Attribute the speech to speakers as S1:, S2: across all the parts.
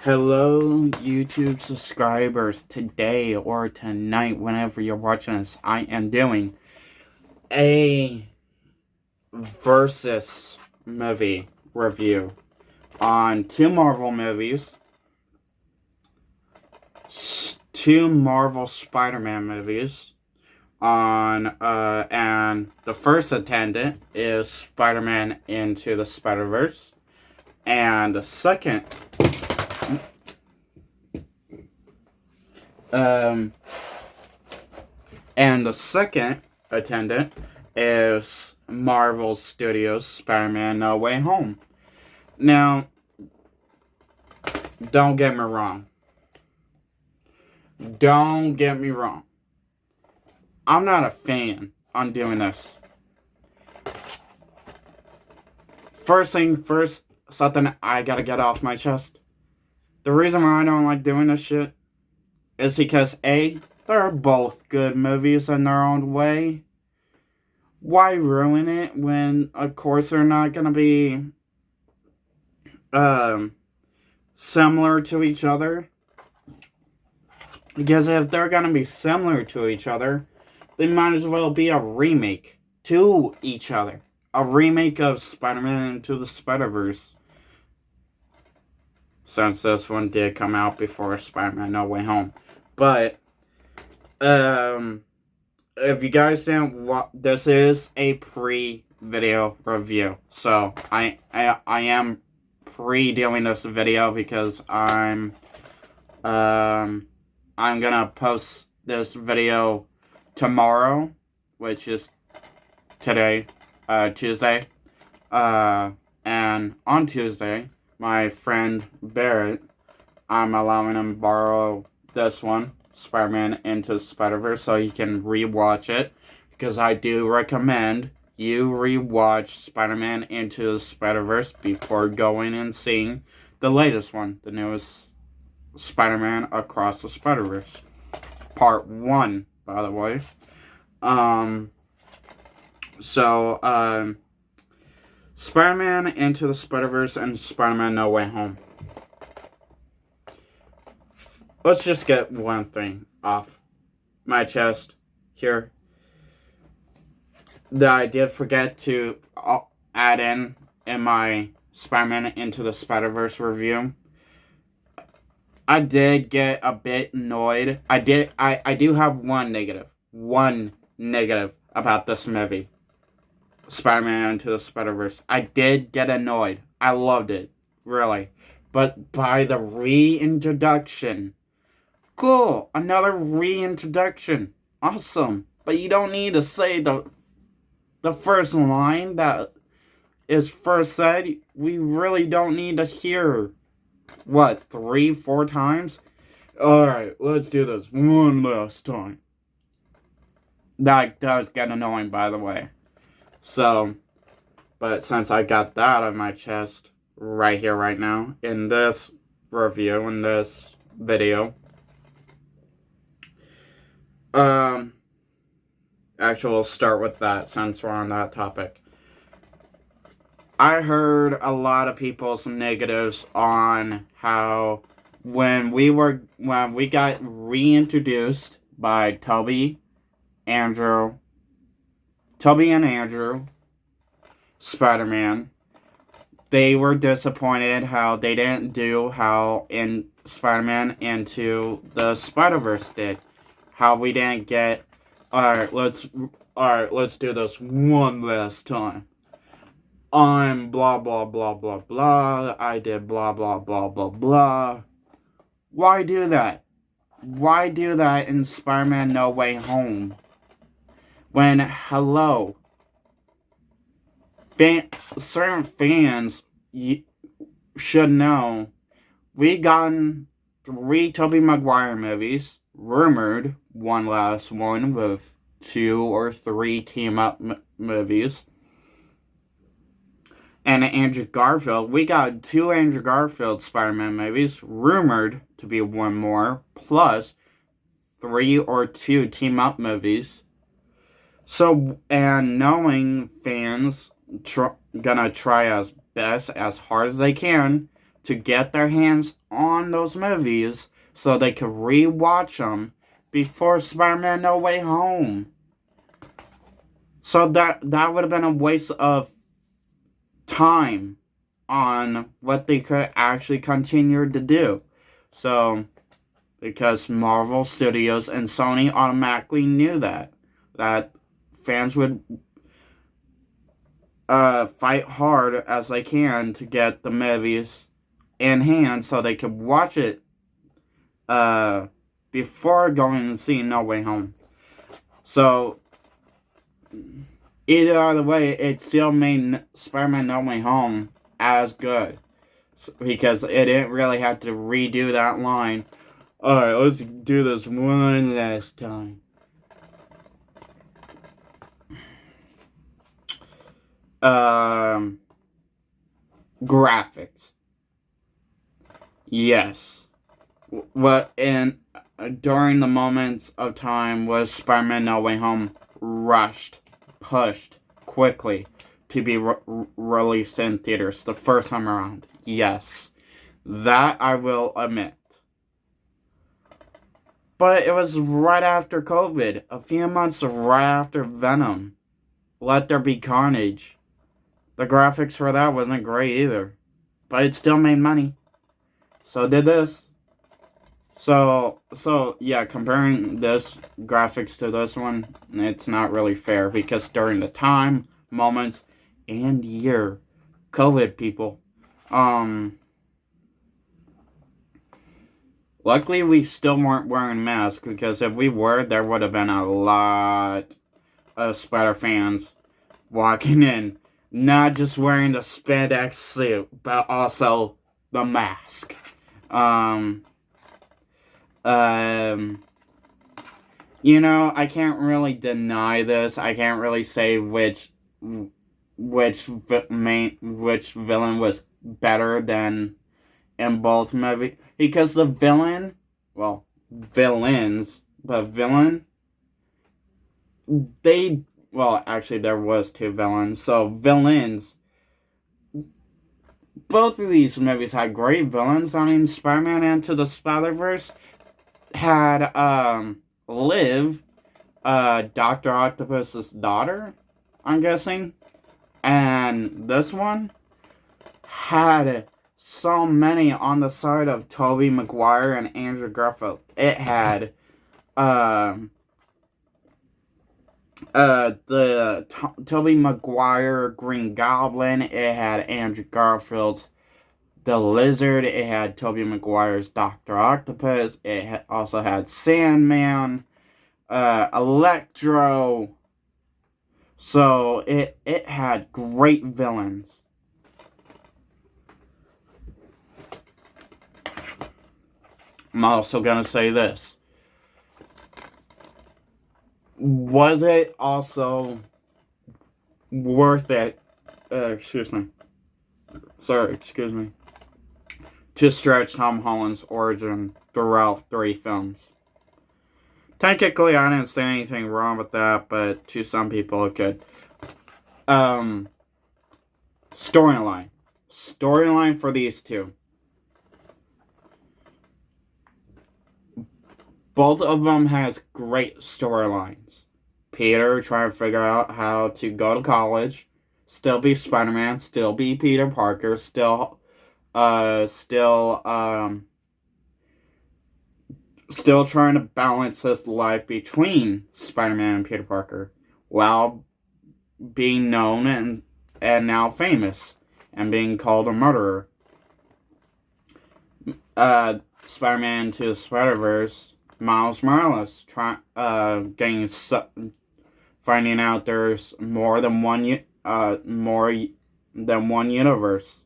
S1: Hello, YouTube subscribers. Today or tonight, whenever you're watching this, I am doing a versus movie review on two Marvel movies, two Marvel Spider-Man movies. And the first attendant is Spider-Man Into the Spider-Verse, and the second. And the second attendant is Marvel Studios' Spider-Man No Way Home. Now, don't get me wrong. Don't get me wrong. I'm not a fan on doing this. First thing first, something I gotta get off my chest. The reason why I don't like doing this shit is because A, they're both good movies in their own way. Why ruin it when, of course, they're not gonna be similar to each other? Because if they're gonna be similar to each other, they might as well be a remake to each other. A remake of Spider-Man Into the Spider-Verse. Since this one did come out before Spider-Man No Way Home. But, if you guys didn't watch, this is a pre-video review. So, I am pre-doing this video because I'm gonna post this video tomorrow, which is today, Tuesday. And on Tuesday, my friend Barrett, I'm allowing him to borrow this one, Spider-Man Into the Spider-Verse, so he can rewatch it, because I do recommend you rewatch Spider-Man Into the Spider-Verse before going and seeing the latest one, the newest Spider-Man Across the Spider-Verse. Part 1, by the way. Spider-Man Into the Spider-Verse and Spider-Man No Way Home. Let's just get one thing off my chest here that I did forget to add in my Spider-Man Into the Spider-Verse review. I did get a bit annoyed. I do have one negative about this movie, Spider-Man Into the Spider-Verse. I did get annoyed. I loved it, really. But by the reintroduction, cool, another reintroduction, awesome. But you don't need to say the first line that is first said. We really don't need to hear, 3-4 times? Alright, let's do this one last time. That does get annoying, by the way. So, but since I got that out of my chest right here, right now, in this review, in this video, actually, we'll start with that since we're on that topic. I heard a lot of people's negatives on how when we got reintroduced by Tobey and Andrew, Spider-Man, they were disappointed how they didn't do how in Spider-Man Into the Spider-Verse did. How we didn't get, alright, let's do this one last time. I'm blah blah blah blah blah. I did blah blah blah blah blah. Why do that? Why do that in Spider-Man No Way Home? When, hello, certain fans should know, we gotten 3 Tobey Maguire movies, rumored one last one with 2 or 3 team-up movies. And Andrew Garfield, we got 2 Andrew Garfield Spider-Man movies, rumored to be 1 more, plus 3 or 2 team-up movies. So, and knowing fans gonna try as best, as hard as they can, to get their hands on those movies so they could rewatch them before Spider-Man No Way Home. So that would have been a waste of time on what they could actually continue to do. So, because Marvel Studios and Sony automatically knew that fans would fight hard as they can to get the movies in hand so they could watch it before going and seeing No Way Home. So, either way, it still made Spider-Man No Way Home as good. Because it didn't really have to redo that line. Alright, let's do this one last time. Graphics. Yes. What in during the moments of time was Spider-Man No Way Home rushed, pushed quickly to be released in theaters the first time around? Yes. That I will admit. But it was right after COVID. A few months right after Venom. Let There Be Carnage. The graphics for that wasn't great either. But it still made money. So did this. So yeah, comparing this graphics to this one, it's not really fair. Because during the time, moments, and year, COVID people, luckily we still weren't wearing masks, because if we were, there would have been a lot of Spider fans walking in, not just wearing the spandex suit, but also the mask. You know, I can't really deny this. I can't really say which villain was better than in both movies, because the villain, well, villains, but villain, they, well, actually there was two villains, so villains, both of these movies had great villains. I mean, Spider-Man Into the Spider-Verse had, Liv, Dr. Octopus's daughter, I'm guessing, and this one had so many on the side of Tobey Maguire and Andrew Garfield. It had the Tobey Maguire Green Goblin. It had Andrew Garfield's the Lizard. It had Tobey Maguire's Dr. Octopus. It also had Sandman, Electro. So it had great villains. I'm also gonna say this. Was it also worth it, excuse me, to stretch Tom Holland's origin throughout 3 films? Technically, I didn't say anything wrong with that, but to some people it could. Storyline for these two. Both of them has great storylines. Peter trying to figure out how to go to college, still be Spider-Man, still be Peter Parker, still trying to balance his life between Spider-Man and Peter Parker, while being known and now famous, and being called a murderer. Spider-Man Into the Spider-Verse, Miles Morales finding out there's more than one universe.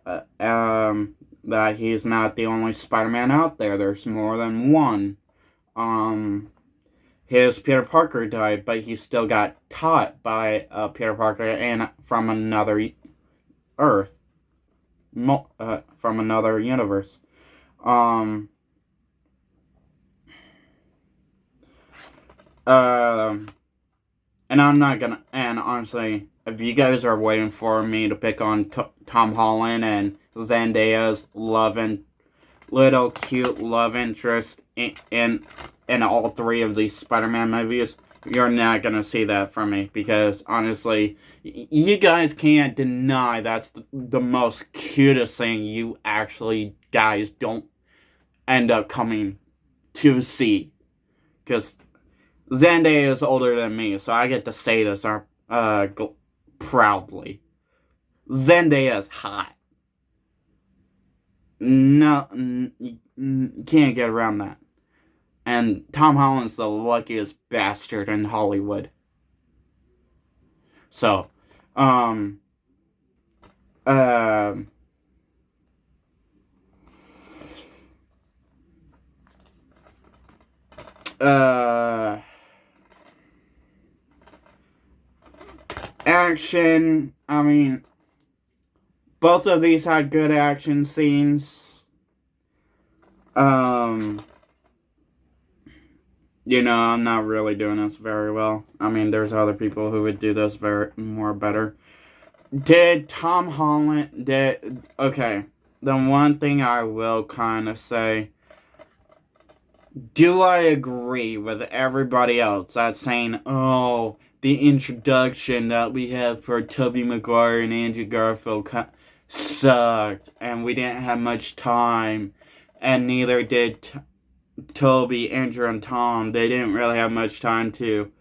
S1: That he's not the only Spider-Man out there. There's more than one. His Peter Parker died, but he still got taught by Peter Parker and from another Earth, from another universe. And I'm not gonna, and honestly, if you guys are waiting for me to pick on Tom Holland and Zendaya's little cute love interest in all three of these Spider-Man movies, you're not gonna see that from me, because honestly, you guys can't deny that's the most cutest thing you actually guys don't end up coming to see. Because Zendaya is older than me, so I get to say this proudly. Zendaya is hot. No, can't get around that. And Tom Holland's the luckiest bastard in Hollywood. So, action, I mean, both of these had good action scenes. You know, I'm not really doing this very well. I mean, there's other people who would do this more better. Okay, the one thing I will kind of say, do I agree with everybody else that's saying, oh, the introduction that we had for Tobey Maguire and Andrew Garfield sucked, and we didn't have much time, and neither did Toby, Andrew, and Tom. They didn't really have much time to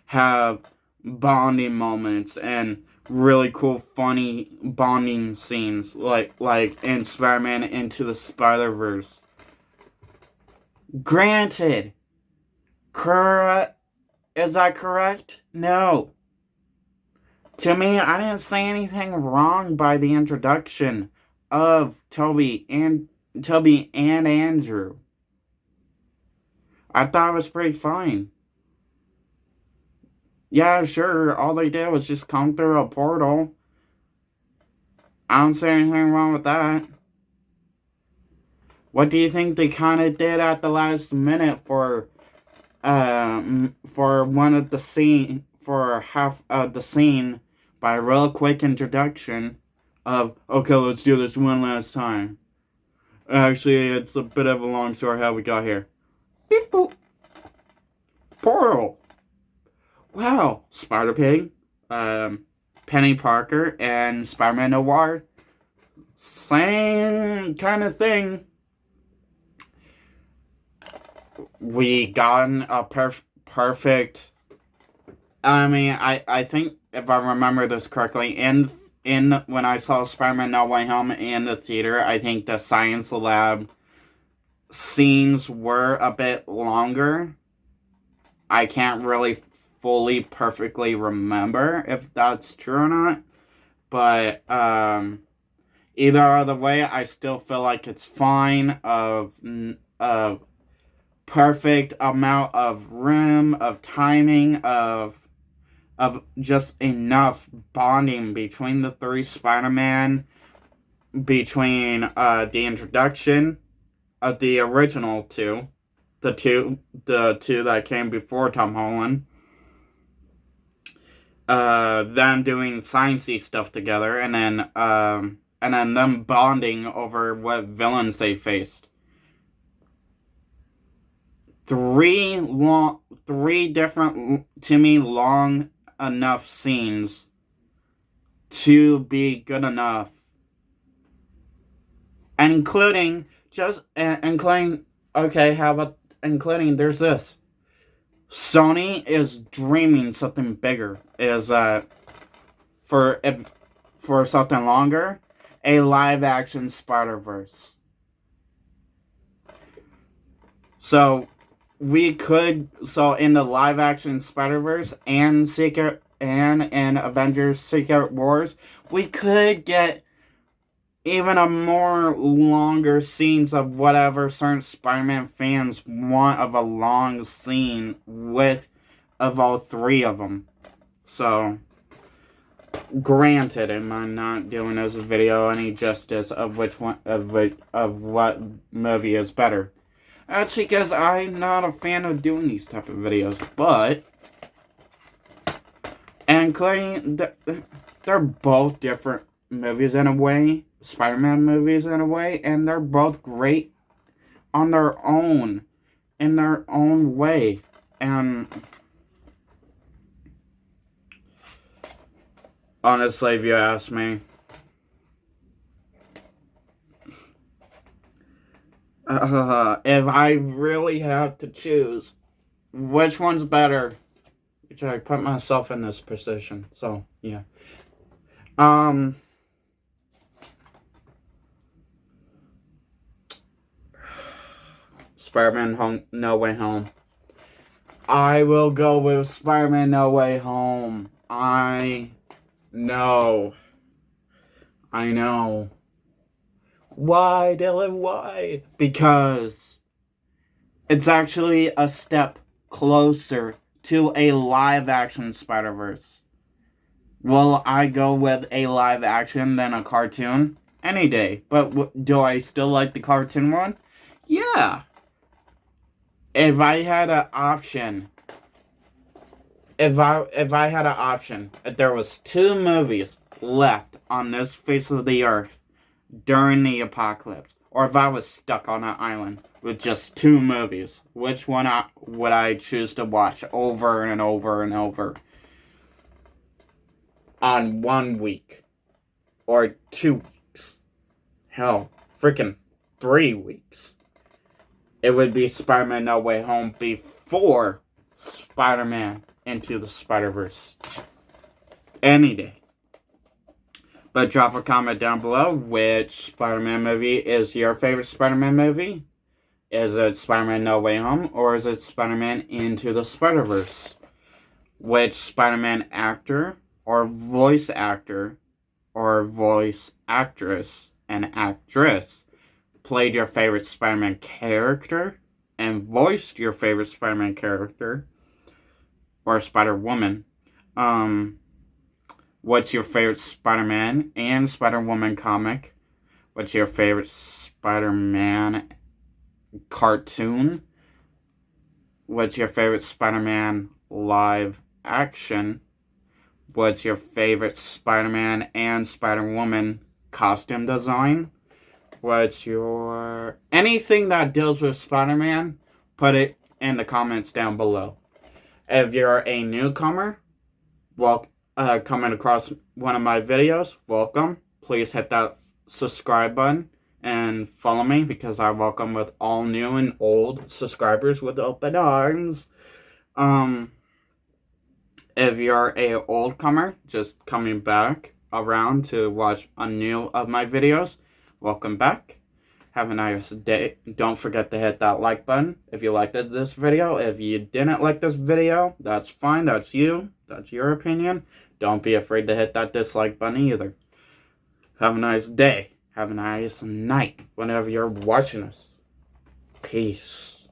S1: have bonding moments and really cool, funny bonding scenes, like in Spider-Man Into the Spider-Verse. Granted, is that correct? No. To me, I didn't say anything wrong by the introduction of Toby and Andrew. I thought it was pretty fine. Yeah, sure, all they did was just come through a portal. I don't see anything wrong with that. What do you think they kind of did at the last minute for one of the scene, for half of the scene, by a real quick introduction of, okay, let's do this one last time. Actually, it's a bit of a long story how we got here. Beep boop. Portal. Wow. Spider-Pig, Penny Parker, and Spider-Man Noir. Same kind of thing. We gotten a perfect. I mean, I think if I remember this correctly, in when I saw Spider-Man No Way Home in the theater, I think the science lab scenes were a bit longer. I can't really fully perfectly remember if that's true or not, but either other way, I still feel like it's fine. Of perfect amount of room, of timing, of just enough bonding between the three Spider-Man, between the introduction of the original two, the two that came before Tom Holland, them doing sciencey stuff together, and then them bonding over what villains they faced. Three different, to me, long enough scenes to be good enough. Including, okay, how about including, there's this. Sony is dreaming something bigger, is, for something longer, a live-action Spider-Verse. So in the live-action Spider-Verse and in Avengers Secret Wars, we could get even a more longer scenes of whatever certain Spider-Man fans want, of a long scene of all three of them. So, granted, am I not doing this video any justice of what movie is better? That's because I'm not a fan of doing these type of videos, but including they're both different movies in a way, Spider-Man movies in a way, and they're both great on their own, in their own way. And honestly, if you ask me, if I really have to choose which one's better, should I put myself in this position? So, yeah. Spider-Man No Way Home. I will go with Spider-Man No Way Home. I know. Why, Dylan? Why? Because it's actually a step closer to a live-action Spider-Verse. Will I go with a live-action than a cartoon? Any day. But do I still like the cartoon one? Yeah. If I had an option, if there was 2 movies left on this face of the earth during the apocalypse, or if I was stuck on an island with just 2 movies, which one would I choose to watch over and over and over on 1 week or 2 weeks? Hell, freaking 3 weeks. It would be Spider-Man No Way Home before Spider-Man Into the Spider-Verse. Any day. But drop a comment down below which Spider-Man movie is your favorite Spider-Man movie. Is it Spider-Man No Way Home or is it Spider-Man Into the Spider-Verse? Which Spider-Man actor or voice actor or voice actress and actress played your favorite Spider-Man character and voiced your favorite Spider-Man character or Spider-Woman? What's your favorite Spider-Man and Spider-Woman comic? What's your favorite Spider-Man cartoon? What's your favorite Spider-Man live action? What's your favorite Spider-Man and Spider-Woman costume design? What's your... anything that deals with Spider-Man, put it in the comments down below. If you're a newcomer, coming across one of my videos, welcome. Please hit that subscribe button and follow me because I welcome with all new and old subscribers with open arms. If you're a old comer just coming back around to watch a new of my videos, welcome back. Have a nice day. Don't forget to hit that like button if you liked this video. If you didn't like this video, that's fine. That's you. That's your opinion. Don't be afraid to hit that dislike button either. Have a nice day. Have a nice night whenever you're watching us. Peace.